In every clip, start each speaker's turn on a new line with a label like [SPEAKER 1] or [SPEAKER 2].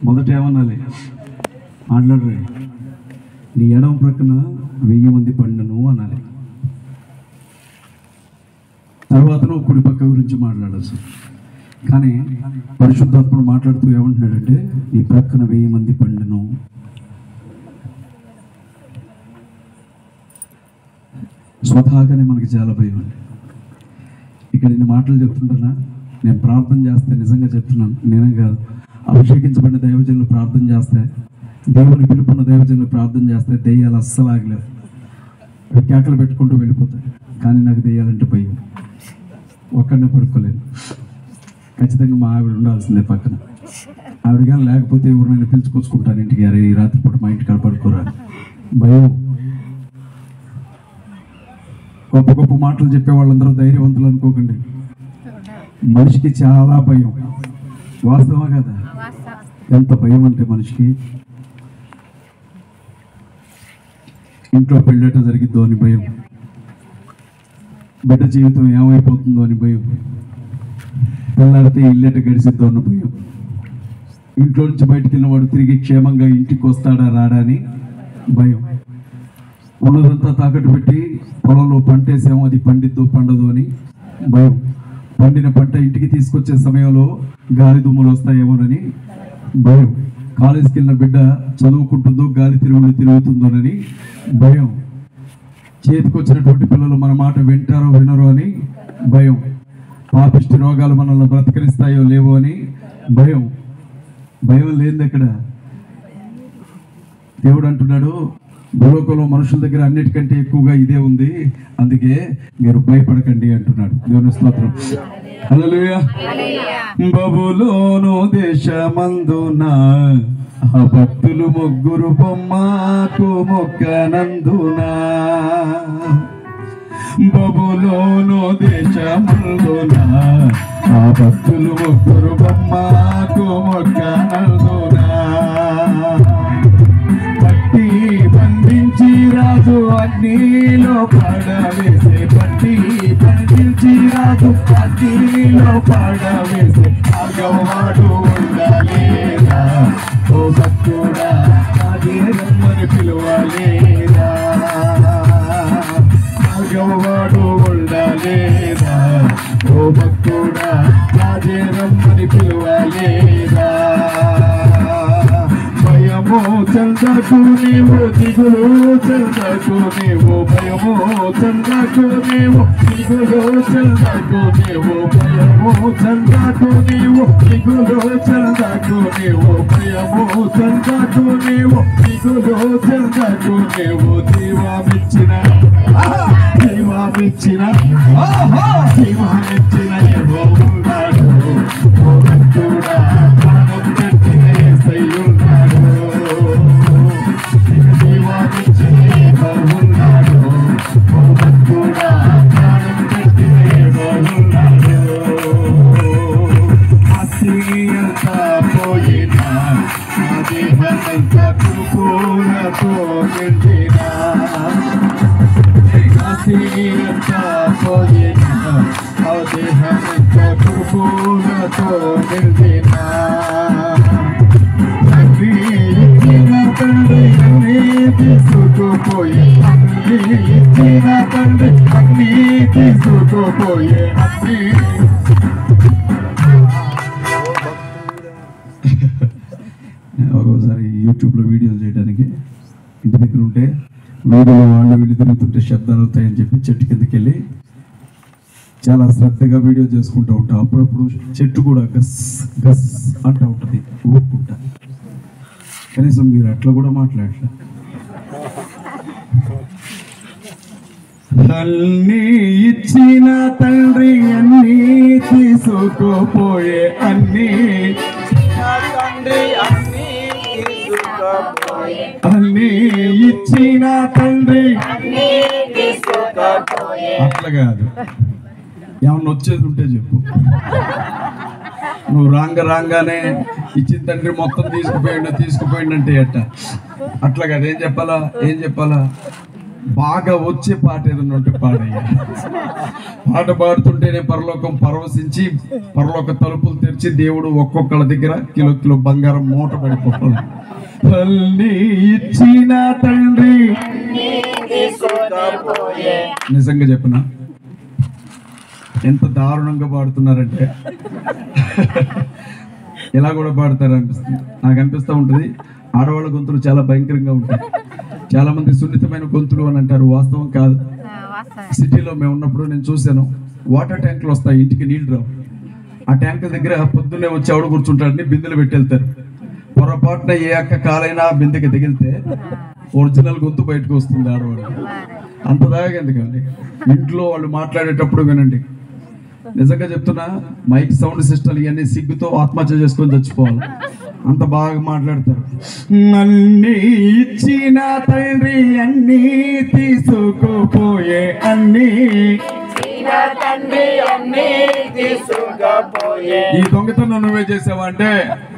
[SPEAKER 1] మొదట ఏమనాలి? మాట్లాడరు. నీ ఎడమ ప్రక్కన 1000 మంది పండును అనాలి. తర్వాత నువ్వు కుడి పక్క గురించి మాట్లాడచ్చు. కానీ పరిశుద్ధాత్ముడు మాట్లాడుతూ ఏమంటున్నాడంటే, నీ ప్రక్కన 1000 మంది పండును. స్వతహాగానే మనకి చాలా భయం అండి. ఇక్కడ ఇన్ని మాటలు చెప్తుంటున్నా, నేను ప్రార్థన చేస్తే నిజంగా చెప్తున్నాను, నేనే కాదు, అభిషేకించబడిన దైవజనులు ప్రార్థన చేస్తే, దేవుని పిలుపున్న దైవజనులు ప్రార్థన చేస్తే దెయ్యాలు అస్సలు ఆగలేవు. కేకలు పెట్టుకుంటూ వెళ్ళిపోతాయి. కానీ నాకు దెయ్యాలంటే భయం. ఒక్కడనే పడుకోలేను. ఖచ్చితంగా మా ఆవిడ ఉండాల్సిందే పక్కన. ఆవిడ కానీ లేకపోతే ఎవరినైనా పిలుచుకొచ్చుకుంటాను ఇంటికి. అరే ఈ రాత్రిపూట మా ఇంటికాడ పడుకోరా. భయం. గొప్ప గొప్ప మాటలు చెప్పే వాళ్ళందరూ ధైర్యవంతులు అనుకోకండి. మనిషికి చాలా భయం. వాస్తవా కదా? ఎంత భయం అంటే మనిషికి. ఇంట్లో పెళ్ళేట జరిగిద్దో అని భయం, బిడ్డ జీవితం ఏమైపోతుందో అని భయం, పిల్లడితే ఇల్లెట గడిసిద్దో అన్న భయం, ఇంట్లో నుంచి బయటికి వెళ్ళిన వాడు తిరిగి క్షేమంగా ఇంటికి వస్తాడా రాడా అని భయం, ఉన్నదంతా తాకట్టు పెట్టి పొలంలో పంట వేసాము, అది పండిద్దో పండదో అని భయం, పండిన పంట ఇంటికి తీసుకొచ్చే సమయంలో గాలి దుమ్ములు వస్తాయేమోనని భయం, కాలేజీకి వెళ్ళిన బిడ్డ చదువుకుంటుందో గాలి తిరుగుతుందోనని భయం, చేతికి వచ్చినటువంటి పిల్లలు మన మాట వింటారో వినరో అని భయం, పాపిష్టి రోగాలు మనల్ని బ్రతకరిస్తాయో లేవో అని భయం. భయం లేదు ఎక్కడ. దేవుడు అంటున్నాడు, భూలోకంలో మనుషుల దగ్గర అన్నిటికంటే ఎక్కువగా ఇదే ఉంది, అందుకే మీరు భయపడకండి అంటున్నాడు. దేవుని స్తోత్రం. హల్లెలూయా. బబులోను దేశమందున భక్తులు 3 బొమ్మకు మొక్కనందున, బబులోను దేశమందున భక్తులు 3 బొమ్మకు మొక్కనందున, పట్టి బంధించి రాజు అగ్నిలో పడవేసే, పట్టి బంధించి రాజు అగ్నిలో పడవేసే, ఆగవాడు ఉండలేదా ఓ భక్తుడా, నాది రమ్మని పిలువలేదా, ఆగవాడు ఉండలేదా ఓ భక్తుడా, నాది రమ్మని పిలువలేదా, భయము చందకు నీవు దిగులు చందకు నీవు, భయము చందకు నీవు దిగులు చందకు నీవు, భయము చందకు నీవు దిగులు చందకు నీవు, భయము చందకు నీవు దిగులు చందకు నీవు, దీవామిచ్చిన దీవామిచ్చిన దీవామిచ్చిన ఏవో ఉన్నాడు ఓ భక్తుడా, ప్రాణం పెట్టిన యేసయ్యున్నాడు, దీవామిచ్చిన ఏవో ఉన్నాడు ఓ భక్తుడా, ప్రాణం పెట్టిన ఏవో ఉన్నాడు, ఆస్తియంతా పోయినా నా దేహమంతా కురుపులతో నిండినా, ఆస్తియంతా పోయినా నా దేహమంతా కురుపులతో నిండినా, అగ్ని ఇచ్చిన తండ్రి అగ్ని తీసుకుపోయే, అగ్ని ఇచ్చిన తండ్రి అగ్ని తీసుకుపోయే, అగ్ని ఒకసారి యూట్యూబ్లో వీడియోలు చేయడానికి ఇంటి దగ్గర ఉంటే వీడియోలో వాళ్ళు వీళ్ళు తిరుగుతుంటే శబ్దాలు అవుతాయని చెప్పి చెట్టు కిందకి వెళ్ళి చాలా శ్రద్ధగా వీడియో చేసుకుంటూ ఉంటాం. అప్పుడప్పుడు చెట్టు కూడా గస్ గస్ అంటూ ఉంటుంది ఊపుకుంటా. కనీసం మీరు అట్లా కూడా మాట్లాడలే. అన్నీ ఇచ్చిన తండ్రి అన్నీ తీసుకుపోయే, అన్నీ అన్నీ ఇచ్చిన తండ్రి అట్లా కాదు. ఏమన్నా వచ్చేది ఉంటే చెప్పు. నువ్వు రాగానే ఇచ్చిన తండ్రి మొత్తం తీసుకుపోయిండు అంటే ఎట్ట? అట్లా కాదు. ఏం చెప్పాలా బాగా వచ్చే పాట ఏదన్నా ఉంటే పాడయ్యా. పాట పాడుతుంటేనే పరలోకం పరవశించి పరలోక తలుపులు తెరిచి దేవుడు ఒక్కొక్కళ్ళ దగ్గర కిలో కిలో బంగారం మూట పడిపోవాలి. తల్లి ఇచ్చిన తండ్రి నిజంగా చెప్పనా, ఎంత దారుణంగా పాడుతున్నారంటే ఇలా కూడా పాడతారు అనిపిస్తుంది. నాకు అనిపిస్తూ ఉంటుంది ఆడవాళ్ళ గొంతులు చాలా భయంకరంగా ఉంటాయి. చాలా మంది సున్నితమైన గొంతులు అని అంటారు, వాస్తవం కాదు. సిటీలో మేము ఉన్నప్పుడు నేను చూశాను, వాటర్ ట్యాంకులు వస్తాయి, ఇంటికి నీళ్లు రావు. ఆ ట్యాంకుల దగ్గర పొద్దున్నే వచ్చి ఆవిడ కూర్చుంటాడని బిందెలు పెట్టి వెళ్తారు. పొరపాటున ఏ అక్క కాలైనా బిందెకి తగిలితే ఒరిజినల్ గొంతు బయటకు వస్తుంది ఆడవాళ్ళు. అంత దాకా ఎందుకండి, ఇంట్లో వాళ్ళు మాట్లాడేటప్పుడు వినండి. నిజంగా చెప్తున్నా, మైక్ సౌండ్ సిస్టమ్ ఇవన్నీ సిగ్గుతో ఆత్మహత్య చేసుకొని చచ్చిపోవాలి, అంత బాగా మాట్లాడతారు. అన్నీ ఇచ్చిన తండ్రి అన్నీ తీసుకుపోయే, అన్నీ ఈ దొంగతనం నువ్వే చేసావా అంటే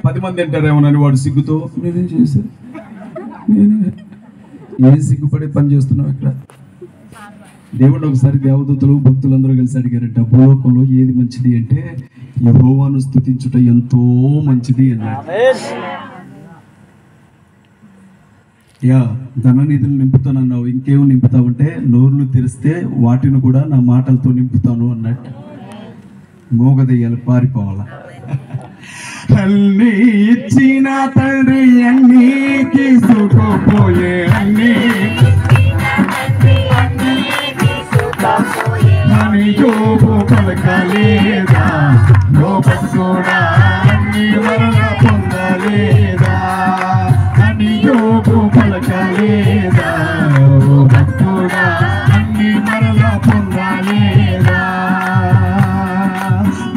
[SPEAKER 1] 10 మంది తింటారేమోనని వాడు సిగ్గుతో నేనేం చేశాను, నేనే ఏం సిగ్గుపడే పని చేస్తున్నావు ఇక్కడ. దేవుడు ఒకసారి దేవదూతలు భక్తులందరూ కలిసి అడిగారంట, భూలోకంలో ఏది మంచిది అంటే యెహోవాను స్తుతించుట ఎంతో మంచిది అన్నాడు. యా, ధననిధులు నింపుతానన్నావు, ఇంకేమో నింపుతావంటే నోర్లు తెరిస్తే వాటిని కూడా నా మాటలతో నింపుతాను అన్నట్టు. మోగదయ్యాలు పారిపోవాలా. అన్నీ ఇచ్చిన తండ్రి అన్నీ తీసుకుపోయే, అన్నీ అని యోబు పలకలేదా, యోబు కూడా అన్ని మరణ పొందలేదా, అని యోబు పలకలేదా, యోబు కూడా అన్ని మరణ పొందలేదా.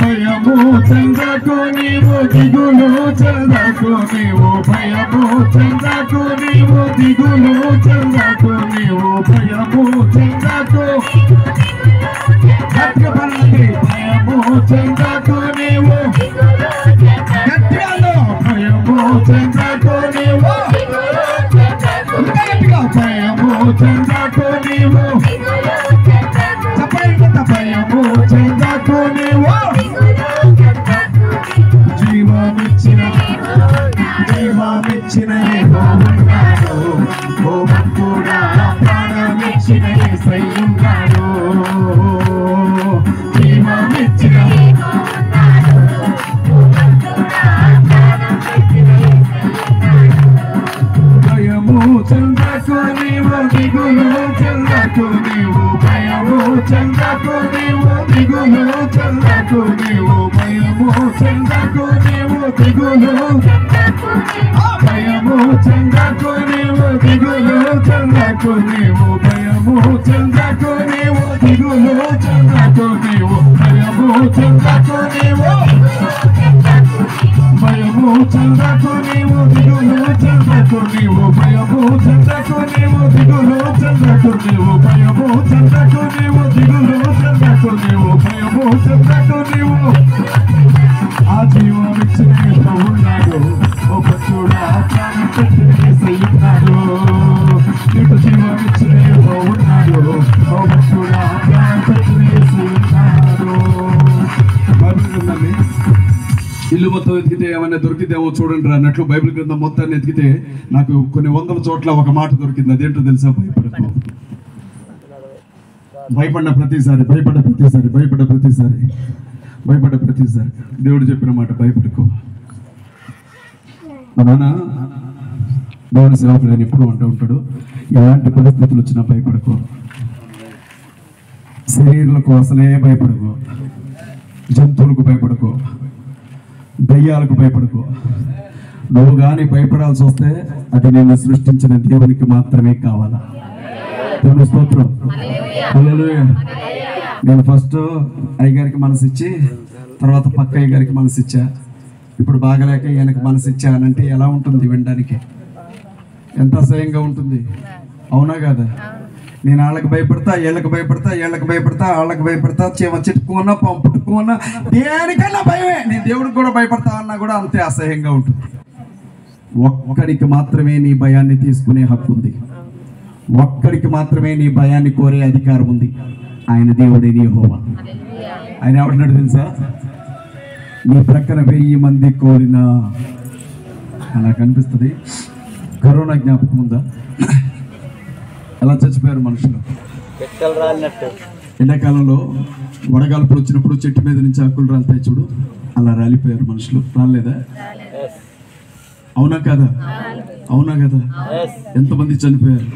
[SPEAKER 1] భయము చెందకు నీవు, దిగులు చెందకు నీవు, భయము చెందకు నీవు, దిగులు చెందకు నీవు, భయము చెందకు, భయము చెందకు నీవు, భయము చెందకు నీవు, భయము చెందకు నీవు, భయము చెందకు నీవు. జీవమిచ్చిన యెహోవాడు, ఓ భక్తుడా ప్రాణమిచ్చిన యేసయ్యున్నాడు. జీవమిచ్చిన భయము చెందకు నీవు, దిగులు చెందకు నీవు, భయము చెందకు నీవు, దిగులు చెందకు నీవు, భయము చెందకు నీవు, దిగులు భయము చెందకు నీవు, దిగులు చెందకు నీవు, భయము చెందకు నీవు, దిగులు చెందకు నీవు, భయము చెందకు నీవు, భయము చెందకు నీవు, దిగులు చెందకు నీవు, భయము చెందకు నీవు, దిగులు చెందకు నీవు, భయము చెందకు నీవు, దిగులు చెందకు నీవు, భయము చెందకు నీవు. ఆ జీవమిచ్చిన ఉన్నాడు, ఓ భక్తుడా ప్రాణం పెట్టిన యేసయ్యున్నాడు. నీకు జీవమిచ్చిన ఉన్నాడు, ఓ భక్తుడా ప్రాణం పెట్టిన యేసయ్యున్నాడు. బైబిల్ గ్రంథాన్ని ఇల్లు మొత్తం ఎతికితే ఏమైనా దొరికితేమో చూడండి రా అన్నట్లు బైబిల్ గ్రంథం మొత్తాన్ని ఎతికితే నాకు కొన్ని వందల చోట్ల ఒక మాట దొరికింది. అదేంటో తెలుసా? భయపడకు. భయపడిన ప్రతిసారి, భయపడ్డ ప్రతిసారి, భయపడ్డ ప్రతిసారి, భయపడ్డ ప్రతిసారి దేవుడు చెప్పిన మాట, భయపడకు. మా నాన్న దేవుని సేవకుడు ఆయన ఎప్పుడు అంటూ ఉంటాడు, ఎలాంటి పరిస్థితులు వచ్చినా భయపడకు, శరీరాలకు అసలే భయపడకు, జంతువులకు భయపడకు, దయ్యాలకు భయపడకు. నువ్వు కానీ భయపడాల్సి వస్తే అది నిన్ను సృష్టించిన దేవునికి మాత్రమే కావాలా. దేవుని స్తోత్రం. హల్లెలూయా. నేను ఫస్ట్ అయ్యగారికి మనసు ఇచ్చి తర్వాత పక్క అయ్యగారికి మనసు ఇచ్చా. ఇప్పుడు బాగలేక ఈయనకి మనసు ఇచ్చా అనంటే ఎలా ఉంటుంది వినడానికి? ఎంత అసహ్యంగా ఉంటుంది, అవునా కాదా? నేను వాళ్ళకి భయపడతా, వీళ్ళకి భయపడతా, వీళ్ళకి భయపడతా, వాళ్ళకి భయపడతా, చీమ చిట్టుకున్నా పంపుట్టుకున్నా దేనికన్నా భయమే. నేను దేవుడికి కూడా భయపడతా అన్నా కూడా అంతే అసహ్యంగా ఉంటుంది. ఒక్కడికి మాత్రమే నీ భయాన్ని తీసుకునే హక్కు ఉంది. ఒక్కడికి మాత్రమే నీ భయాన్ని కోరే అధికారం ఉంది. ఆయన దేవుడే యెహోవా. ఆయన ఏమంటున్నాడు తెలుసా? నీ ప్రక్కన 1000 మంది కోరినా. నాకు అనిపిస్తుంది, కరోనా జ్ఞాపకం ఉందా? ఎలా చచ్చిపోయారు మనుషులు. ఎండాకాలంలో వడగాల్పులు వచ్చినప్పుడు చెట్టు మీద నుంచి ఆకులు రాలుతాయి చూడు, అలా రాలిపోయారు మనుషులు. రాలేదా? అవునా కదా? అవునా కదా? ఎంతమంది చనిపోయారు?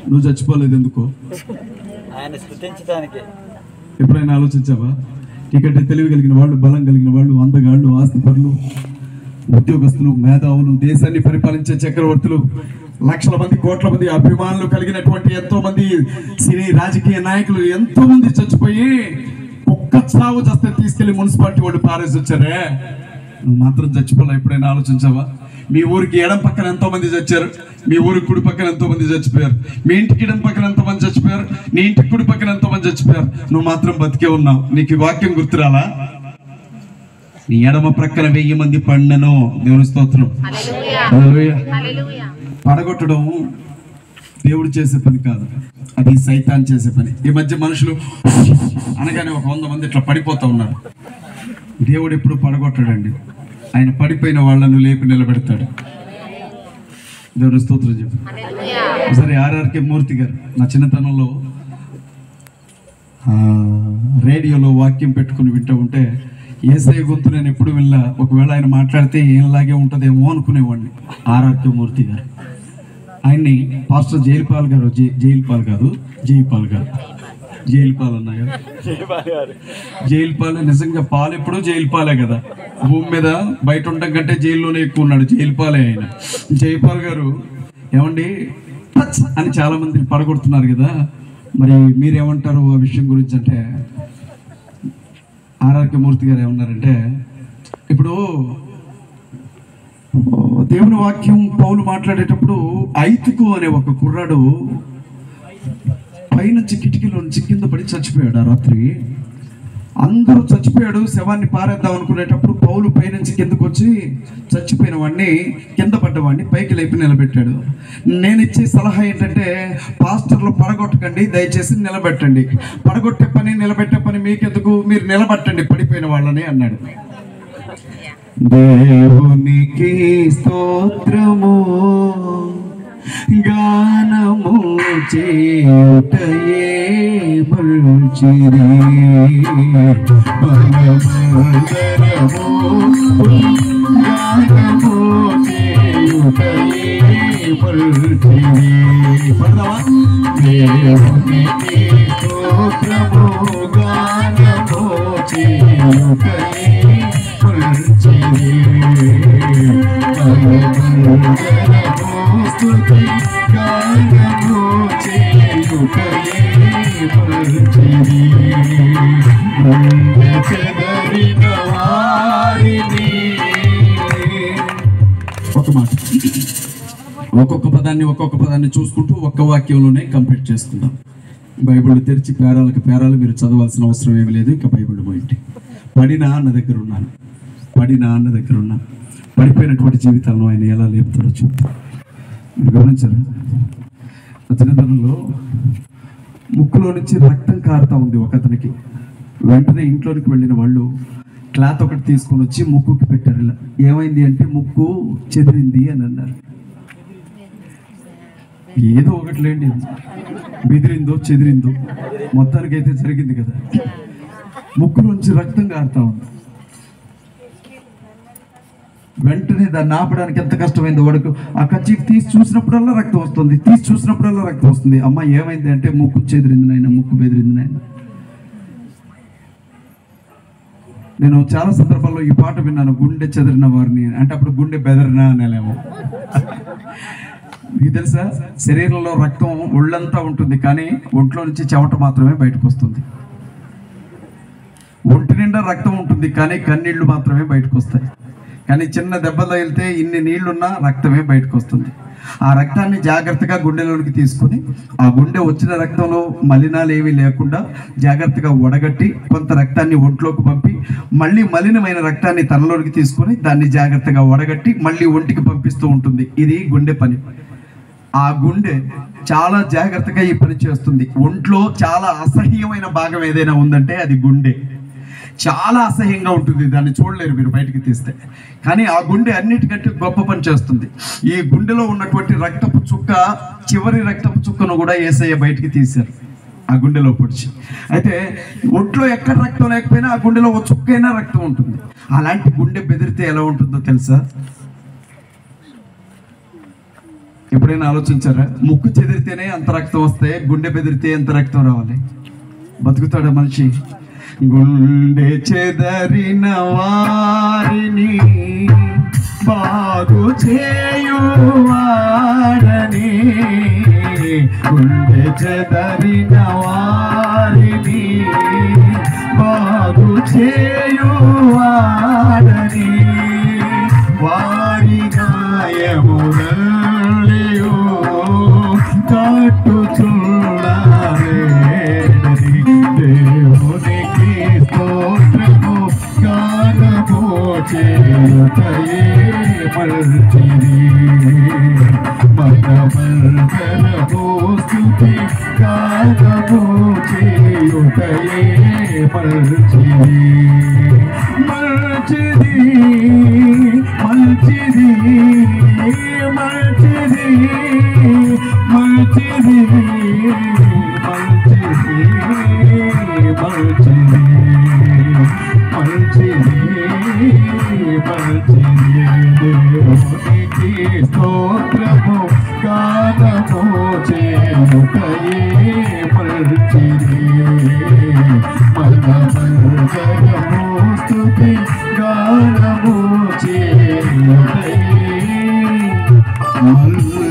[SPEAKER 1] నువ్వు చచ్చిపోలేదు ఎందుకో? ఎప్పుడైనా ఆలోచించావా? టికెట్ తెలివి కలిగిన వాళ్ళు, బలం కలిగిన వాళ్ళు, అందగాళ్ళు, ఆస్తిపరులు, ఉద్యోగస్తులు, మేధావులు, దేశాన్ని పరిపాలించే చక్రవర్తులు, లక్షల మంది, కోట్ల మంది అభిమానులు కలిగినటువంటి ఎంతో మంది సినీ రాజకీయ నాయకులు ఎంతో మంది చచ్చిపోయి ఒక్క చావు చేస్తే తీసుకెళ్లి మున్సిపాలిటీ వాళ్ళు పారేసి వచ్చారే. నువ్వు మాత్రం చచ్చిపోలే. ఎప్పుడైనా ఆలోచించావా? మీ ఊరికి ఎడం పక్కన ఎంతో మంది చచ్చారు, మీ ఊరికి కుడి పక్కన ఎంతో మంది చచ్చిపోయారు, మీ ఇంటికి ఎడం పక్కన ఎంతో మంది చచ్చిపోయారు, నీ ఇంటికి కుడి పక్కన ఎంతో మంది చచ్చిపోయారు. నువ్వు మాత్రం బతికే ఉన్నావు. నీకు ఈ వాక్యం గుర్తురాలా? నీ ఎడమ ప్రక్కన 1000 మంది పడినను. దేవుని స్తోత్రం. పడగొట్టడం దేవుడు చేసే పని కాదు, అది సైతాన్ చేసే పని. ఈ మధ్య మనుషులు అనగానే 100 మంది ఇట్లా పడిపోతూ ఉన్నారు. దేవుడు ఎప్పుడు పడగొట్టాడండి. ఆయన పడిపోయిన వాళ్ళను లేపి నిలబెడతాడు. దేవుని స్తోత్రం చెప్పు. సరే, ఆర్ఆర్కే మూర్తి గారు నా చిన్నతనంలో రేడియోలో వాక్యం పెట్టుకుని వింటూ ఉంటే యేసయ్య గొంతు నేను ఎప్పుడు వినలా. ఒకవేళ ఆయన మాట్లాడితే ఏంలాగే ఉంటుందేమో అనుకునేవాడిని. ఆర్ఆర్కే మూర్తి గారు, ఆయన్ని పాస్టర్ జైల్పాల్ గారు, జైల్పాల్ కాదు, జైపాల్ గారు, జైల్పాల్ అన్నా కదా, జైల్పాలే. నిజంగా పాలు ఎప్పుడు జైల్పాలే కదా. భూమి మీద బయట ఉండటం కంటే జైల్లోనే ఎక్కువ ఉన్నాడు. జైల్పాలే ఆయన. జైపాల్ గారు ఏమండి అని చాలా మంది పడగొడుతున్నారు కదా, మరి మీరేమంటారు ఆ విషయం గురించి అంటే, ఆర్ఆర్కే మూర్తి గారు ఏమన్నారంటే, ఇప్పుడు దేవుని వాక్యం పౌలు మాట్లాడేటప్పుడు ఐతుకు అనే ఒక కుర్రాడు పైనుంచి కిటికీలో నుంచి కింద పడి చచ్చిపోయాడు. ఆ రాత్రి అందరూ చచ్చిపోయాడు. శవాన్ని పారేద్దాం అనుకునేటప్పుడు పౌలు పైనుంచి కిందకు వచ్చి చచ్చిపోయిన వాడిని, కింద పడ్డవాడిని పైకి లేపి నిలబెట్టాడు. నేను ఇచ్చే సలహా ఏంటంటే, పాస్టర్లు పడగొట్టకండి, దయచేసి నిలబెట్టండి. పడగొట్టే పని, నిలబెట్టే పని మీకెందుకు, మీరు నిలబెట్టండి పడిపోయిన వాళ్ళని అన్నాడు. దేవునికి స్తోత్రము, గానము చేయుటయే మంచిది, గానము చేయుటయే మంచిది. దేవునికి స్తోత్రము, గానము చేయుటయే మంచిది, స్తుతి గానము చేయుటయే మంచిది, చెదరిన వారిని. ఒక మాట, ఒక్కొక్క పదాన్ని చూసుకుంటూ ఒక్క వాక్యంలోనే కంప్లీట్ చేసుకుందాం. బైబిల్ తెరిచి పేరాలు మీరు చదవాల్సిన అవసరం ఏమి లేదు. ఇక బైబిల్ పోయింటి. పడిన అన్న దగ్గర ఉన్నాను, పడిపోయినటువంటి జీవితాలను ఆయన ఎలా లేపుతాడో చూద్దాం. మీరు గమనించారు, చిన్నతనంలో ముక్కులో నుంచి రక్తం కారుతా ఉంది ఒకతనికి. వెంటనే ఇంట్లోనికి వెళ్ళిన వాళ్ళు క్లాత్ ఒకటి తీసుకొని వచ్చి ముక్కుకి పెట్టారు. ఇలా ఏమైంది అంటే, ముక్కు చెదిరింది అని అన్నారు. ఏదో ఒకటి లేండి, బెదిరిందో చెదిరిందో మొత్తానికి అయితే జరిగింది కదా. ముక్కు నుంచి రక్తం కారుతా ఉంది. వెంటనే దాన్ని ఆపడానికి ఎంత కష్టమైందో. వాడుకు ఆ కర్చీఫ్ తీసి చూసినప్పుడల్లా రక్తం వస్తుంది. అమ్మ ఏమైంది అంటే, ముక్కు చెదిరింది నాయన, ముక్కు బెదిరింది నాయన. నేను చాలా సందర్భాల్లో ఈ పాట విన్నాను, గుండె చెదిరిన వారిని అంటే. అప్పుడు గుండె బెదరినా అనేలేమో. మీకు తెలుసా, శరీరంలో రక్తం ఒళ్ళంతా ఉంటుంది, కానీ ఒంట్లో నుంచి చెమట మాత్రమే బయటకు వస్తుంది. ఒంటి నిండా రక్తం ఉంటుంది, కానీ కన్నీళ్లు మాత్రమే బయటకు వస్తాయి. కానీ చిన్న దెబ్బ తగిలితే ఇన్ని నీళ్లున్నా రక్తమే బయటకు వస్తుంది. ఆ రక్తాన్ని జాగ్రత్తగా గుండెలోనికి తీసుకొని, ఆ గుండె వచ్చిన రక్తంలో మలినాలు ఏమీ లేకుండా జాగ్రత్తగా వడగట్టి కొంత రక్తాన్ని ఒంట్లోకి పంపి, మళ్ళీ మలినమైన రక్తాన్ని తనలోనికి తీసుకొని దాన్ని జాగ్రత్తగా వడగట్టి మళ్ళీ ఒంటికి పంపిస్తూ ఉంటుంది. ఇది గుండె పని. ఆ గుండె చాలా జాగ్రత్తగా ఈ పని చేస్తుంది. ఒంట్లో చాలా అసహ్యమైన భాగం ఏదైనా ఉందంటే అది గుండె. చాలా అసహ్యంగా ఉంటుంది, దాన్ని చూడలేరు మీరు బయటికి తీస్తే. కానీ ఆ గుండె అన్నిటికంటే గొప్ప పని చేస్తుంది. ఈ గుండెలో ఉన్నటువంటి రక్తపు చుక్క, చివరి రక్తపు చుక్కను కూడా యేసయ్య బయటికి తీశారు ఆ గుండెలో పొడిచి. అయితే ఒంట్లో ఎక్కడ రక్తం లేకపోయినా ఆ గుండెలో ఒక చుక్కైనా రక్తం ఉంటుంది. అలాంటి గుండె బెదిరితే ఎలా ఉంటుందో తెలుసా? ఎప్పుడైనా ఆలోచించారా? ముక్కు చెదిరితేనే అంత రక్తం వస్తే, గుండె బెదిరితే ఎంత రక్తం రావాలి? బతుకుతాడా మనిషి? గుండె చెదరిన వారిని బాగు చేయువాడని, గుండె చెదరిన వారిని బాగు చేయువాడని, వారి గాయములయో కట్టుచున్నారే. దేవునికి స్తోత్రము గానము చేయుటయే మంచిది, మనమందరము స్తుతి గానము చేయుటయే మంచిది. మంచిది మంచిది మంచిది మంచిది మంచిది మంచిది మంచిది. దేవునికి స్తోత్రము గానము చేయుటయే మంచిది, మనమందరము స్తుతి గానము చేయుటయే మంచిది.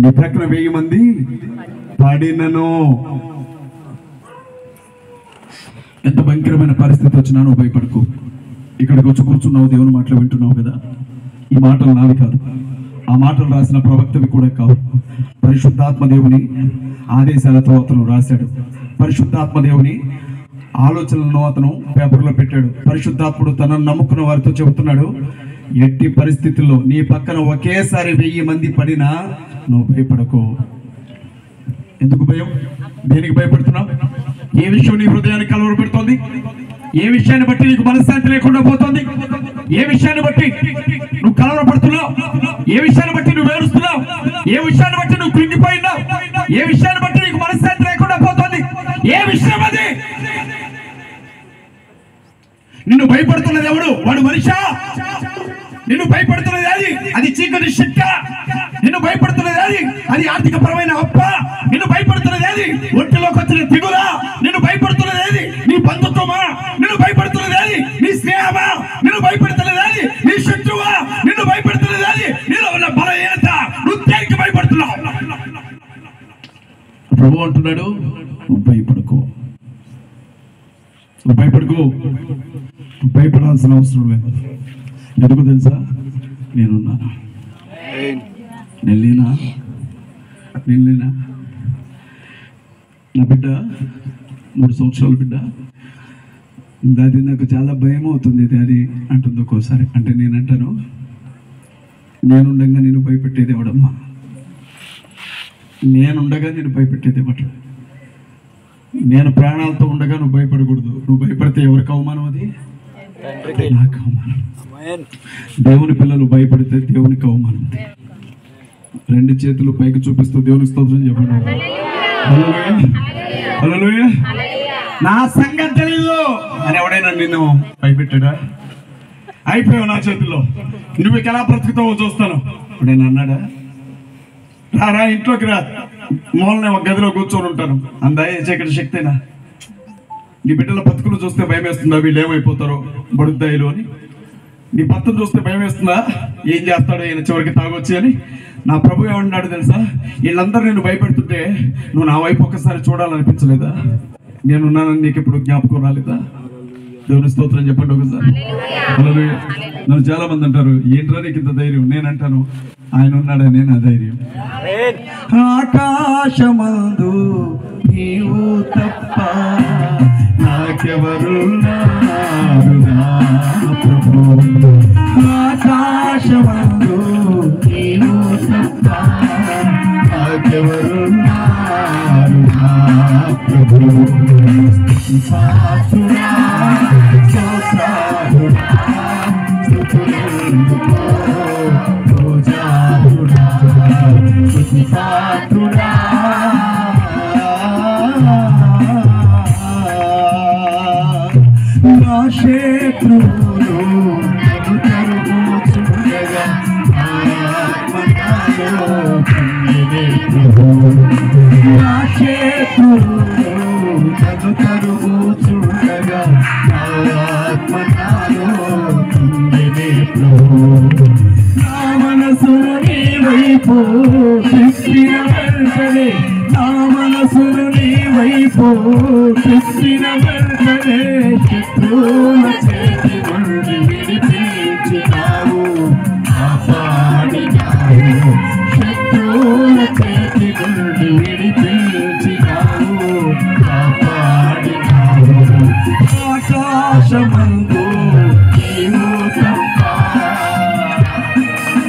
[SPEAKER 1] నీ ప్రక్కన 1000 మంది పాడినను, ఎంత భయంకరమైన పరిస్థితి వచ్చినా నువ్వు భయపడకు. ఇక్కడికి వచ్చి కూర్చున్నావు, దేవుని మాటలు వింటున్నావు కదా. ఈ మాటలు నావి కాదు, ఆ మాటలు రాసిన ప్రవక్తవి కూడా కావు. పరిశుద్ధాత్మ దేవుని ఆదేశాలతో అతను రాశాడు. పరిశుద్ధాత్మ దేవుని ఆలోచనలను అతను పేపర్లో పెట్టాడు. పరిశుద్ధాత్ముడు తనను నమ్ముకున్న వారితో చెబుతున్నాడు, ఎట్టి పరిస్థితుల్లో నీ పక్కన ఒకేసారి 1000 మంది పడినా నువ్వు భయపడకు. ఎందుకు భయం? దేనికి భయపడుతున్నావు? ఏ విషయం నీ హృదయాన్ని కలవర పెడుతోంది? ఏ విషయాన్ని బట్టి నీకు మనశ్శాంతి లేకుండా పోతుంది? ఏ విషయాన్ని బట్టి నువ్వు కలవరపడుతున్నావు? ఏ విషయాన్ని బట్టి నువ్వు ఏడుస్తున్నావు? ఏ విషయాన్ని బట్టి నువ్వు కృంగిపోయినావు? ఏ విషయాన్ని బట్టి నీకు మనశ్శాంతి లేకుండా పోతుంది? ఏ విషయం అది? నిన్ను భయపడుతున్నది ఎవడు? వాడు మనిషా? నిన్ను భయపడుతున్నది అది చీకటి శక్తి. నిన్ను భయపడుతున్నది అది ఆర్థిక పరమైన అప్ప. నిన్ను భయపడుతున్నది ఒంటిలోకి వచ్చిన దిగులా? నిన్ను భయపడుతున్నది నీ బంధుత్వమా? నిన్ను భయపడుతున్నది నీ స్నేహమా? నిన్ను భయపడుతున్నది నీ శత్రువా? నిన్ను భయపడుతున్నది నీలో ఉన్న బలహీనత. నువ్వు దేనికి భయపడుతున్నావు? ప్రభు అంటున్నాడు, నువ్వు భయపడుకో, నువ్వు భయపడుకో, నువ్వు భయపడాల్సిన అవసరం లేదు. ఎందుకు తెలుసా? నేనున్నాను. నెల్లినా నా బిడ్డ 3 సంవత్సరాల బిడ్డ, దాది నాకు చాలా భయం అవుతుంది డాడీ అంటుంది ఒక్కోసారి. అంటే నేనంటాను, నేనుండగా నేను భయపెట్టేది ఎవడమ్మా? నేనుండగా నేను భయపెట్టేది ఎవడు? నేను ప్రాణాలతో ఉండగా నువ్వు భయపడకూడదు. నువ్వు భయపడితే ఎవరికి అవమానం? అది నాకు అవమానం. దేవుని పిల్లలు భయపడితే దేవునికి అవమానం. 2 చేతులు పైకి చూపిస్తూ దేవునికి స్తోత్రం చెప్పండి. హల్లెలూయా. నా సంగతి తెలీదు అని ఎవడైనా నిన్ను భయపెట్టాడా? అయిపోయావు నా చేతుల్లో, నువ్వు ఎలా బ్రతుకుతావో చూస్తాను ఎవడైనా అన్నాడా? రారా ఇంట్లోకి రా, మూలనే ఒక గదిలో కూర్చొని ఉంటాను అందా? ఏ చీకటి శక్తేనా? నీ బిడ్డల బతుకులు చూస్తే భయం వేస్తుందా? వీళ్ళు ఏమైపోతారో బడుద్దాయిలు అని. నీ భర్తను చూస్తే భయం వేస్తుందా? ఏం చేస్తాడో ఈయన చివరికి తాగొచ్చి అని. నా ప్రభు ఏమన్నాడు తెలుసా? వీళ్ళందరూ నేను భయపెడుతుంటే నువ్వు నా వైపు ఒక్కసారి చూడాలనిపించలేదా? నేనున్నానని నీకు ఇప్పుడు జ్ఞాపకం రాలేదా? దేవుని స్తోత్రం చెప్పండి ఒకసారి. హల్లెలూయా. నన్ను చాలా మంది అంటారు, ఏంట్రా నీకు ఇంత ధైర్యం? నేనంటాను, ఆయన ఉన్నాడనే నా ధైర్యం. ఆకాశమందు నీవు తప్ప నాకెవరున్నారు? ప్రభు ఆకాశమందు నీవు తప్ప నాకెవరున్నారు నా ప్రభు స్తుతిపాత్రుడా స్తోత్రాలుడా స్తుతులెందుకో పూజారుడా స్తుతిపాత్రుడా నా శత్రువులు నన్ను తరుముచుండగా ఆత్మనాలో పొందినే ప్రభు నా శత్రువులు నన్ను తరుముచుండగా ఆత్మనాలో పొందినే ప్రభు నా మనసు నీ వైపు తిప్పిన వెంటనే నా మనసును నీ వైపు తిప్పిన వెంటనే శత్రువుల చేతి నుండి విడిపించినావు కాపాడినావు శత్రువుల చేతి నుండి విడిపించినావు కాపాడినావు ఆకాశమందు నీవు తప్ప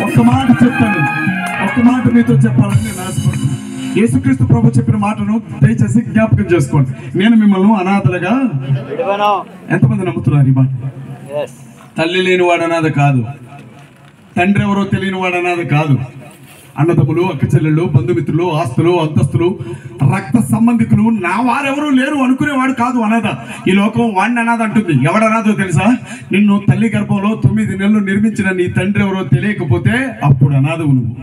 [SPEAKER 1] ఒక్క మాట చెప్తాను ఒక్క మాట మీతో చెప్పాలని నేను ఆశపడుతున్నాను యేసుక్రీస్తు ప్రభు చెప్పిన మాటను దయచేసి జ్ఞాపకం చేసుకోండి నేను మిమ్మల్ని అనాథలుగా ఎంతమంది నమ్ముతున్నారు ఈ మాట తల్లి లేనివాడు అనాథ కాదు తండ్రి ఎవరో తెలియనివాడు అనాథ కాదు అన్నదమ్ములు అక్క చెల్లెళ్ళు బంధుమిత్రులు ఆస్తులు అంతస్తులు రక్త సంబంధికులు నా వారెవరూ లేరు అనుకునేవాడు కాదు అనాథ ఈ లోకం వాడిని అనాథ అంటుంది ఎవడు అనాథో తెలుసా నిన్ను తల్లి గర్భంలో 9 నెలలు నిర్మించిన నీ తండ్రి ఎవరో తెలియకపోతే అప్పుడు అనాథవు నువ్వు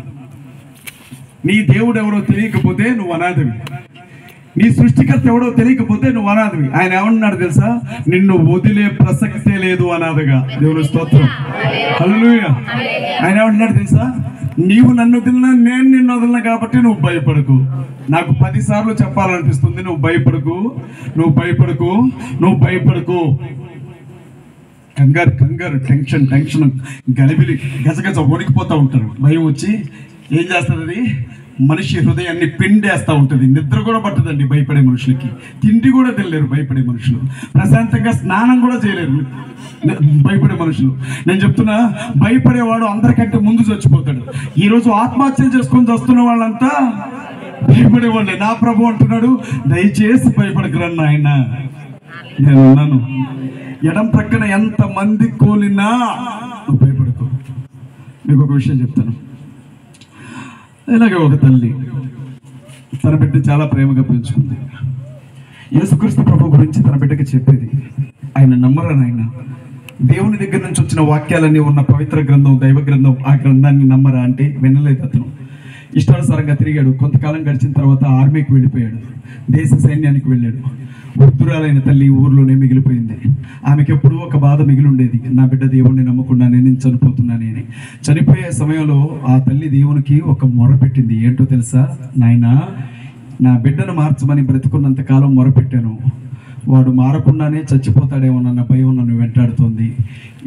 [SPEAKER 1] నీ దేవుడు ఎవరో తెలియకపోతే నువ్వు అనాథవి నీ సృష్టికర్త ఎవడో తెలియకపోతే నువ్వు అనాథవి ఆయన ఏమన్నాడు తెలుసా నిన్ను వదిలే ప్రసక్తే లేదు అనాథగా దేవుని స్తోత్రం హల్లెలూయా ఆయన ఏమంటున్నాడు తెలుసా నీవు నన్ను వదిలినా నేను నిన్ను వదిలినా కాబట్టి నువ్వు భయపడకు నాకు 10 సార్లు చెప్పాలనిపిస్తుంది నువ్వు భయపడకు నువ్వు భయపడకు నువ్వు భయపడకు కంగారు కంగారు టెన్షన్ టెన్షన్ గలిబిలి గజగజ వణికిపోతూ ఉంటారు భయం వచ్చి ఏం చేస్తుంది అది మనిషి హృదయాన్ని పిండేస్తూ ఉంటుంది నిద్ర కూడా పట్టదండి భయపడే మనుషులకి తిండి కూడా తినలేరు భయపడే మనుషులు ప్రశాంతంగా స్నానం కూడా చేయలేరు భయపడే మనుషులు నేను చెప్తున్నా భయపడేవాడు అందరికంటే ముందు చచ్చిపోతాడు ఈరోజు ఆత్మహత్యలు చేసుకొని వస్తున్న వాళ్ళంతా భయపడేవాళ్ళే నా ప్రభు అంటున్నాడు దయచేసి భయపడకురన్న ఆయన నేను ఉన్నాను ఎడం ప్రక్కన ఎంత మంది కోలినా నువ్వు భయపడకు మీకు ఒక విషయం చెప్తాను ఇలాగే ఒక తల్లి తన బిడ్డ చాలా ప్రేమగా పెంచుకుంది యేసుక్రీస్తు ప్రభు గురించి తన బిడ్డకి చెప్పేది ఆయన నమ్మరని ఆయన దేవుని దగ్గర నుంచి వచ్చిన వాక్యాలన్నీ ఉన్న పవిత్ర గ్రంథం దైవ గ్రంథం ఆ గ్రంథాన్ని నమ్మరా అంటే వినలేదు అతను ఇష్టానుసారంగా తిరిగాడు కొంతకాలం గడిచిన తర్వాత ఆర్మీకి వెళ్ళిపోయాడు దేశ సైన్యానికి వెళ్ళాడు వృద్ధురాలైన తల్లి ఊర్లోనే మిగిలిపోయింది ఆమెకి ఎప్పుడూ ఒక బాధ మిగిలి ఉండేది నా బిడ్డ దేవుణ్ణి నమ్మకుండా నేను చనిపోతున్నానని చనిపోయే సమయంలో ఆ తల్లి దేవునికి ఒక మొర పెట్టింది ఏంటో తెలుసా నాయనా నా బిడ్డను మార్చమని బ్రతుకున్నంత కాలం మొరపెట్టాను వాడు మారకుండానే చచ్చిపోతాడేమోనన్న భయం నన్ను వెంటాడుతోంది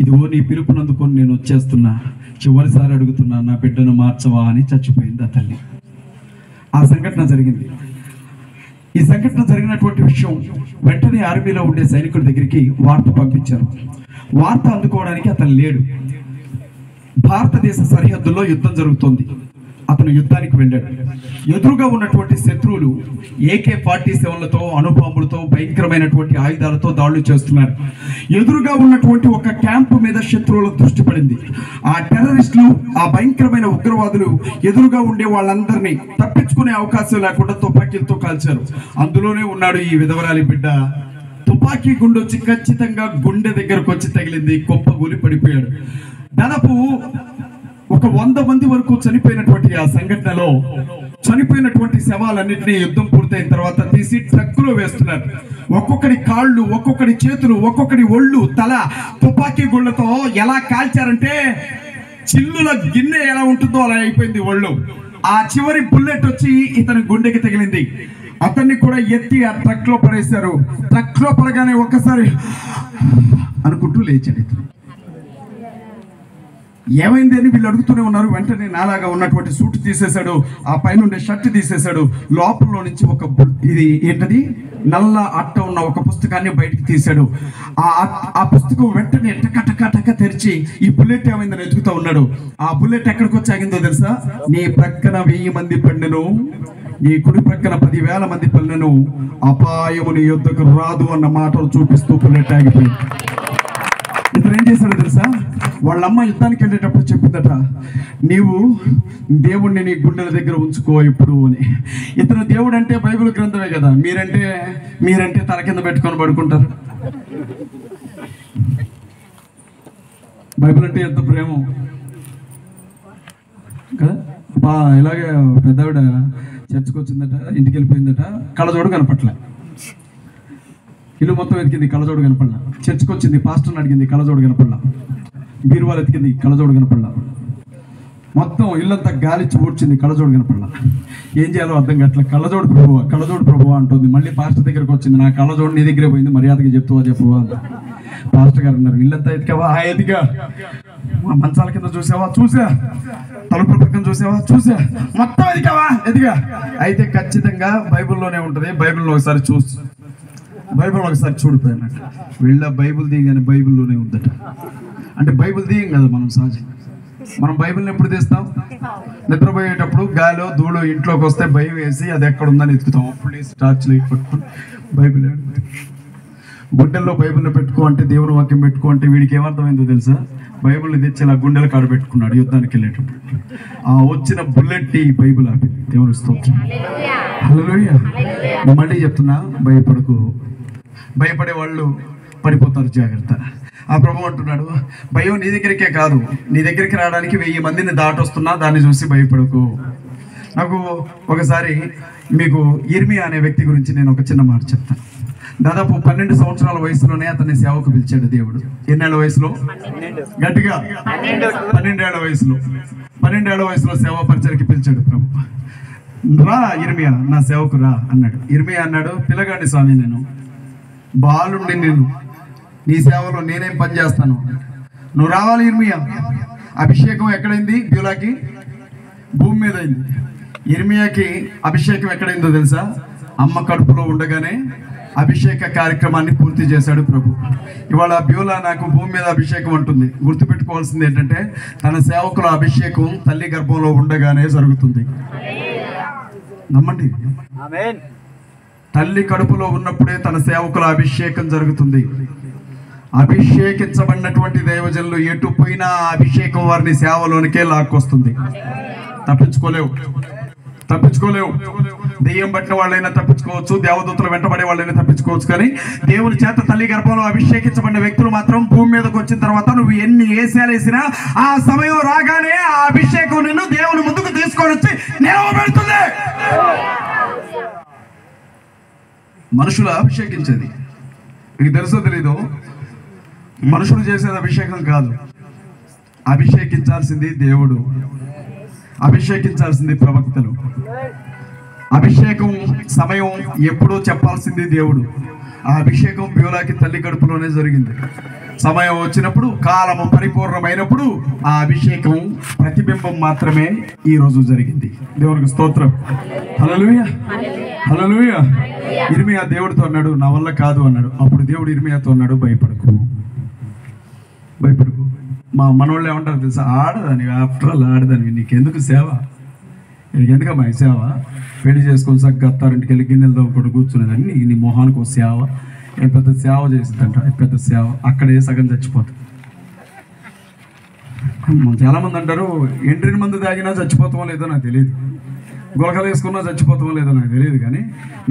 [SPEAKER 1] ఇదిగో నీ పిలుపునందుకొని నేను వచ్చేస్తున్నా చివరిసారి అడుగుతున్నా నా బిడ్డను మార్చవా అని చచ్చిపోయింది ఆ తల్లి ఆ సంఘటన జరిగింది ఈ సంఘటన జరిగినటువంటి విషయం వెంటనే ఆర్మీలో ఉండే సైనికుల దగ్గరికి వార్త పంపించారు వార్త అందుకోవడానికి అతను లేడు భారతదేశ సరిహద్దుల్లో యుద్ధం జరుగుతోంది అతను యుద్ధానికి వెళ్ళాడు ఎదురుగా ఉన్నటువంటి శత్రువులు AK-47లతో అణుబాంబులతో భయంకరమైనటువంటి ఆయుధాలతో దాడులు చేస్తున్నారు ఎదురుగా ఉన్నటువంటి ఒక క్యాంపు మీద శత్రువుల దృష్టి పడింది ఆ టెర్రరిస్టులు ఆ భయంకరమైన ఉగ్రవాదులు ఎదురుగా ఉండే వాళ్ళందరినీ తప్పించుకునే అవకాశం లేకుండా తుపాకీలతో కాల్చారు అందులోనే ఉన్నాడు ఈ విధవరాలి బిడ్డ తుపాకీ గుండొచ్చి ఖచ్చితంగా గుండె దగ్గరకు వచ్చి తగిలింది కుప్పగూలి పడిపోయాడు దాదాపు ఒక 100 మంది వరకు చనిపోయినటువంటి ఆ సంఘటనలో చనిపోయినటువంటి శవాలన్నింటినీ యుద్ధం పూర్తయిన తర్వాత తీసి ట్రక్కులో వేస్తున్నారు ఒక్కొక్కడి కాళ్ళు ఒక్కొక్కడి చేతులు ఒక్కొక్కడి ఒళ్ళు తల తుపాకీ గుళ్ళతో ఎలా కాల్చారంటే చిల్లుల గిన్నె ఎలా ఉంటుందో అలా అయిపోయింది ఒళ్ళు ఆ చివరి బుల్లెట్ వచ్చి ఇతని గుండెకి తగిలింది అతన్ని కూడా ఎత్తి ఆ ట్రక్ లో పడేశారు ట్రక్ లో పడగానే ఒక్కసారి అనుకుంటూ లేచాడు ఇతను ఏమైంది అని వీళ్ళు అడుగుతూనే ఉన్నారు వెంటనే నాలాగా ఉన్నటువంటి సూట్ తీసేశాడు ఆ పైన ఉండే షర్ట్ తీసేశాడు లోపల నుంచి ఒక ఇది ఏంటది నల్ల అట్ట ఉన్న ఒక పుస్తకాన్ని బయటికి తీశాడు. ఆ పుస్తకం వెంటనే టక తెరిచి ఈ బుల్లెట్ ఏమైందని వెతుకుతూ ఉన్నాడు. ఆ బుల్లెట్ ఎక్కడికి వచ్చి ఆగిందో తెలుసా? నీ ప్రక్కన 1000 మంది పడినను, నీ కుడి ప్రక్కన 10,000 మంది పడినను అపాయము నీ యొద్దకు రాదు అన్న మాటలు చూపిస్తూ బుల్లెట్ ఆగిపోయింది. ఇతను ఏం చేశాడో తెలుసా? వాళ్ళమ్మ యుద్ధానికి వెళ్ళేటప్పుడు చెప్పిందట, నీవు దేవుణ్ణి నీ గుండెల దగ్గర ఉంచుకో ఇప్పుడు అని. ఇతను దేవుడు అంటే బైబిల్ గ్రంథమే కదా, మీరంటే తల కింద పెట్టుకొని పడుకుంటారు. బైబిల్ అంటే ఎంత ప్రేమ కదా. ఇలాగే పెద్దవిడ చర్చకు వచ్చిందట, ఇంటికి వెళ్ళిపోయిందట, కళ్ళజోడు కనపట్లే. ఇల్లు మొత్తం వెతికింది, కళ్ళజోడు కనపడలా. చర్చకు వచ్చింది, పాస్టర్ని అడిగింది, కళ్ళజోడు కనపడలా. బీరువాలు ఎతికింది, కళ్ళజోడు కనపడలా. మొత్తం ఇల్లంతా గాలిచ్చి ఊడ్చింది, కళ్ళజోడు కనపడలా. ఏం చేయాలో అర్థం కావట్లే. కళ్ళజోడు ప్రభువా అంటుంది. మళ్ళీ పాస్టర్ దగ్గరకు వచ్చింది, నా కళ్ళజోడు నీ దగ్గరే పోయింది, మర్యాదగా చెప్పువా అంట. పాస్టర్ గారు అన్నారు, ఇల్లంతా ఎతికావా? ఎతికా. మంచాల కింద చూసా, తలుపుల పక్కన చూసా, మొత్తం ఎతికా. అయితే ఖచ్చితంగా బైబిల్లోనే ఉంటుంది, బైబిల్లో ఒకసారి చూడిపోయినట్టు. వీళ్ళ బైబిల్ దిగానే బైబిల్లోనే ఉందట. అంటే బైబిల్ దిగం కదా మనం సహజంగా. మనం బైబిల్ని ఎప్పుడు తీస్తాం? నిద్రపోయేటప్పుడు గాలో ధూళో ఇంట్లోకి వస్తే భయం వేసి అది ఎక్కడ ఉందని ఎత్తుకుతాం. అప్పుడు వేసి టార్చ్ లైట్ పట్టుకుని బైబిల్ గుండెల్లో బైబిల్ని పెట్టుకో అంటే, దేవుని వాక్యం పెట్టుకో అంటే వీడికి ఏమర్థమైందో తెలుసా? బైబిల్ని తెచ్చి ఇలా గుండెల కాడ పెట్టుకున్నాడు యుద్ధానికి వెళ్ళేటప్పుడు. ఆ వచ్చిన బుల్లెట్ ఈ బైబిల్ ఆపింది. దేవుని స్తోత్రం. హల్లెలూయా. నేను మళ్ళీ చెప్తున్నా, భయపడే వాళ్ళు పడిపోతారు, జాగ్రత్త. ఆ ప్రభువు అంటున్నాడు, భయం నీ దగ్గరికే కాదు, నీ దగ్గరికి రావడానికి 1000 మందిని దాటొస్తున్నా దాన్ని చూసి భయపడకు. నాకు ఒకసారి మీకు ఇర్మియా అనే వ్యక్తి గురించి నేను ఒక చిన్న మాట చెప్తాను. దాదాపు 12 సంవత్సరాల వయసులోనే అతన్ని సేవకు పిలిచాడు దేవుడు. ఎన్నేళ్ల వయసులో? గట్టిగా 12 ఏళ్ల వయసులో. 12 ఏళ్ల వయసులో సేవా పరిచయకి పిలిచాడు ప్రభు. రా ఇర్మియా, నా సేవకు రా అన్నాడు. ఇర్మియా అన్నాడు, పిల్లగాడి స్వామి, నేను బాలుండి, నేను నీ సేవలో నేనేం పని చేస్తాను, నువ్వు రావాలి ఇర్మియా. అభిషేకం ఎక్కడైంది? బ్యూలాకి భూమి మీద అయింది. ఇర్మియాకి అభిషేకం ఎక్కడైందో తెలుసా? అమ్మ కడుపులో ఉండగానే అభిషేక కార్యక్రమాన్ని పూర్తి చేశాడు ప్రభు. ఇవాళ బ్యూలా నాకు భూమి మీద అభిషేకం ఉంటుంది. గుర్తుపెట్టుకోవాల్సింది ఏంటంటే, తన సేవకుల అభిషేకం తల్లి గర్భంలో ఉండగానే జరుగుతుంది. నమ్మండి. తల్లి కడుపులో ఉన్నప్పుడే తన సేవకుల అభిషేకం జరుగుతుంది. అభిషేకించబడినటువంటి దైవజనులు ఎటు పోయినా అభిషేకం వారిని సేవలోనికే లాక్కొస్తుంది. తప్పించుకోలేవు. దెయ్యం పట్టిన వాళ్ళైనా తప్పించుకోవచ్చు, దేవదూతలు వెంటబడే వాళ్ళైనా తప్పించుకోవచ్చు, కానీ దేవుని చేత తల్లి గర్భంలో అభిషేకించబడిన వ్యక్తులు మాత్రం భూమి మీదకి వచ్చిన తర్వాత నువ్వు ఎన్ని ఏసాలు వేసినా ఆ సమయం రాగానే ఆ అభిషేకం నిన్ను దేవుని ముందుకు తీసుకొని వచ్చి నిలవబెడుతుంది. మనుషులు అభిషేకించేది మీకు తెలుసో తెలీదు, మనుషులు చేసేది అభిషేకం కాదు. అభిషేకించాల్సింది దేవుడు, అభిషేకించాల్సింది ప్రవక్తలు. అభిషేకం సమయం ఎప్పుడో చెప్పాల్సింది దేవుడు. ఆ అభిషేకం బ్యూలాకి తల్లి కడుపులోనే జరిగింది. సమయం వచ్చినప్పుడు, కాలము పరిపూర్ణమైనప్పుడు ఆ అభిషేకం ప్రతిబింబం మాత్రమే ఈ రోజు జరిగింది. దేవునికి స్తోత్రం. హల్లెలూయా, హల్లెలూయా. ఇర్మియా దేవుడితో అన్నాడు, నా వల్ల కాదు అన్నాడు. అప్పుడు దేవుడు ఇర్మియాతో అన్నాడు, భయపడకు. మా మనోళ్ళు ఏమంటారు తెలుసా? ఆడదానివి, ఆఫ్టర్ ఆల్ ఆడదానివి, నీకెందుకు సేవ, ఎందుకమ్మా ఈ సేవ? పెళ్లి చేసుకొని చక్కగా అత్తారింటికి వెళ్ళి గిన్నెలు తవ్వుకుంటూ కూర్చునేదాన్ని, నీ మొహానికి ఒక సేవ, ఏం పెద్ద సేవ చేసిందంట, పెద్ద సేవ. అక్కడే సగం చచ్చిపోతుంది. చాలామంది అంటారు, ఎండ్రిని మందు తాగినా చచ్చిపోతామో లేదో నాకు తెలియదు, గులకలు వేసుకున్నా చచ్చిపోతామో లేదో నాకు తెలియదు, కానీ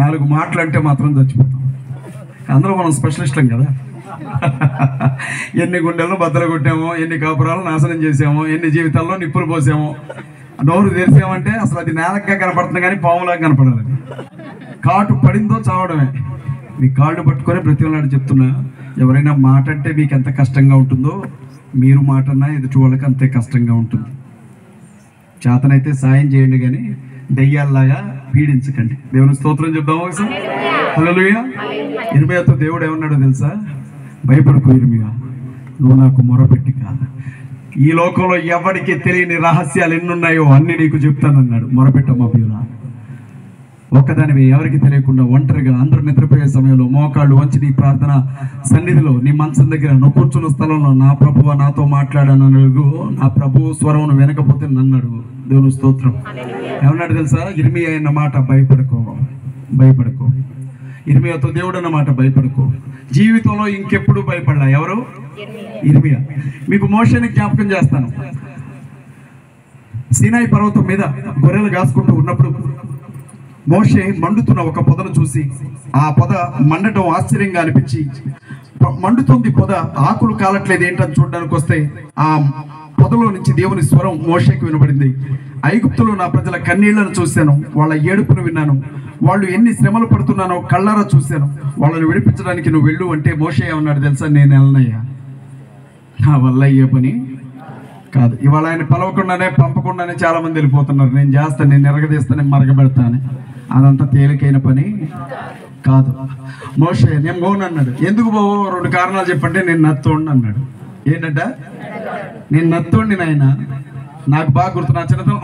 [SPEAKER 1] 4 మాటలు అంటే మాత్రం చచ్చిపోతాం. అందులో మనం స్పెషలిస్టులం కదా. ఎన్ని గుండెలను బద్దలు కొట్టామో, ఎన్ని కాపురాలు నాశనం చేసామో, ఎన్ని జీవితాల్లో నిప్పులు పోసామో, నోరు తెరిసామంటే అసలు అది నేలగా కనపడుతుంది కానీ పాములాగా కనపడాలి. కాటు పడిందో చావడమే. మీ కాళ్ళు పట్టుకొని ప్రతి ఒక్కరు చెప్తున్నా, ఎవరైనా మాట అంటే మీకు ఎంత కష్టంగా ఉంటుందో మీరు మాట అన్నా ఎదుటి వాళ్ళకి అంతే కష్టంగా ఉంటుంది. చేతనైతే సాయం చేయండి, కానీ దెయ్యాల్లాగా పీడించకండి. దేవుని స్తోత్రం చెప్దాము ఒకసారి. హల్లెలూయా. ఇర్మియాతో దేవుడు ఏమన్నాడో తెలుసా? భయపడకు ఇర్మియా, నువ్వు నాకు మొరపెట్టి కాదు, ఈ లోకంలో ఎవరికి తెలియని రహస్యాలు ఎన్నున్నాయో అన్ని నీకు చెప్తానన్నాడు. మొరపెట్టమ్మా బ్యూలా, ఒక్కదానివి ఎవరికి తెలియకుండా ఒంటరిగా అందరూ నిద్రపోయే సమయంలో మోకాళ్ళు వంచి నీ ప్రార్థన సన్నిధిలో నీ మనసు దగ్గర నువ్వు కూర్చున్న స్థలంలో నా ప్రభువా నాతో మాట్లాడాను అడుగు. నా ప్రభువు స్వరం వినకపోతే నన్ను అడుగు. దేవుని స్తోత్రం. ఏమన్నాడు తెలుసా? ఇర్మియా అన్న మాట భయపడుకో, భయపడుకో. ఇర్మియాతో దేవుడు అన్నమాట భయపడుకో. జీవితంలో ఇంకెప్పుడు భయపడలా. ఎవరు? ఇర్మియా. మీకు మోషేని జ్ఞాపకం చేస్తాను. సీనాయి పర్వతం మీద గొర్రెలు కాసుకుంటూ ఉన్నప్పుడు మోషే మండుతున్న ఒక పొదను చూసి ఆ పొద మండటం ఆశ్చర్యంగా అనిపించి, మండుతుంది పొద, ఆకులు కాలట్లేదు ఏంటని చూడడానికి వస్తే ఆ పొదలో నుంచి దేవుని స్వరం మోషేకి వినబడింది. ఐగుప్తులో నా ప్రజల కన్నీళ్లను చూశాను, వాళ్ళ ఏడుపును విన్నాను, వాళ్ళు ఎన్ని శ్రమలు పడుతున్నానో కళ్ళారా చూశాను, వాళ్ళని విడిపించడానికి నువ్వు వెళ్ళు అంటే మోషే ఏమన్నాడు తెలుసా? నేను వెళ్ళనయ్యా, నా వల్ల అయ్యే పని కాదు. ఇవాళ ఆయన పలవకుండానే పంపకుండానే చాలా మంది వెళ్ళిపోతున్నారు. నేను చేస్తాను, నేను ఎరగదీస్తాను, మరగబెడతాను. అదంతా తేలికైన పని కాదు. మోషే నేను పోను అన్నాడు. ఎందుకు పోవు? 2 కారణాలు చెప్పంటే నేను నత్తోండి అన్నాడు. ఏంటంట? నేను నత్తోండి నాయన, నాకు బాగా గుర్తు. నా చిన్నతనం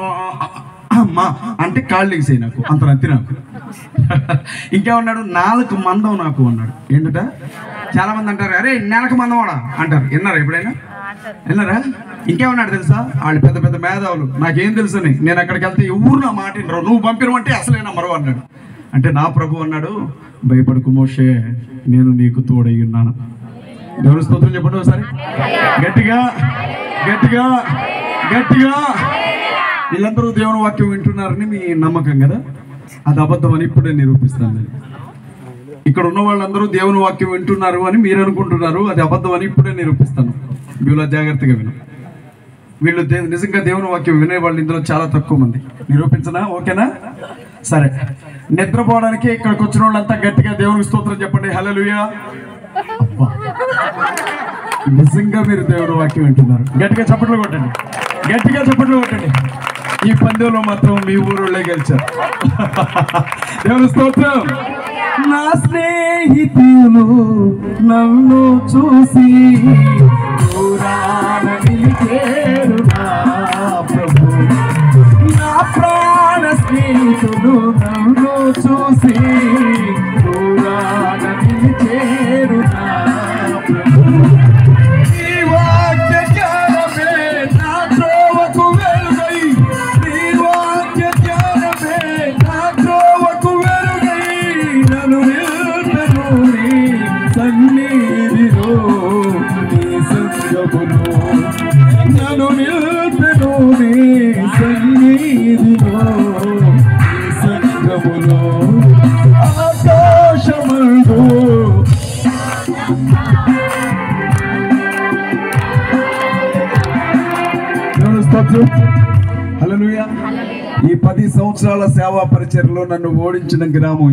[SPEAKER 1] అమ్మా అంటే కాళ్ళు ఎగిసాయి నాకు, అంత నత్తి నాకు. ఇంకేమన్నాడు? 4 మందం నాకు అన్నాడు. ఏంటంట? చాలా మంది అంటారు, అరే 4 మందం వాడా అంటారు. విన్నారా ఎప్పుడైనా? విన్నారా? ఇంకేమన్నాడు తెలుసా? వాళ్ళు పెద్ద పెద్ద మేధావులు, నాకేం తెలుసు, నేను అక్కడికి వెళ్తే ఎవరు నా మాట వినరు, నువ్వు పంపినమంటే అసలైనా మరో అన్నాడు. అంటే నా ప్రభు అన్నాడు, భయపడకు మోషే, నేను నీకు తోడై ఉన్నాను. దేవుని స్తోత్రం చెప్పండి ఒకసారి గట్టిగా గట్టిగా గట్టిగా. వీళ్ళందరూ దేవుని వాక్యం వింటున్నారని మీ నమ్మకం కదా? అది అబద్ధం అని ఇప్పుడే నిరూపిస్తాను. ఇక్కడ ఉన్న వాళ్ళందరూ దేవుని వాక్యం వింటున్నారు అని మీరు అనుకుంటున్నారు, అది అబద్ధం అని ఇప్పుడే నిరూపిస్తాను. వీళ్ళ జాగ్రత్తగా విను. వీళ్ళు నిజంగా దేవుని వాక్యం వినే వాళ్ళు ఇందులో చాలా తక్కువ మంది. నిరూపించనా? ఓకేనా? సరే. నిద్రపోవడానికి ఇక్కడికి వచ్చిన వాళ్ళంతా గట్టిగా దేవునికి స్తోత్రం చెప్పండి. హల్లెలూయా. నిజంగా మీరు దేవుని వాక్యం వింటున్నారు. గట్టిగా చప్పట్లు కొట్టండి, గట్టిగా చప్పట్లు కొట్టండి. ఈ పందెంలో మాత్రం మీ ఊరోళ్ళే గెలిచారు. దేవుని స్తోత్రం. నా స్నేహితులు నన్ను చూసి దూరాన నిలిచేరు నా ప్రభు. నా ప్రాణ స్నేహితులు నన్ను చూసి దూరాన నిలిచేరు నా ప్రభు. నీ వాక్య జ్ఞానమే నా త్రోవకు వెలుగై, నీ వాక్య జ్ఞానమే నా త్రోవకు వెలుగై, నన్ను నిల్పెను నీ సన్నిధిలో, నీ సంగములో, నన్ను నిల్పెను నీ సన్నిధిలో, నీ సంగములో, ఆకాశమందు హల్లెలూయా. ఈ 10 సంవత్సరాల సేవా పరిచర్యలో నన్ను ఓడించిన గ్రామం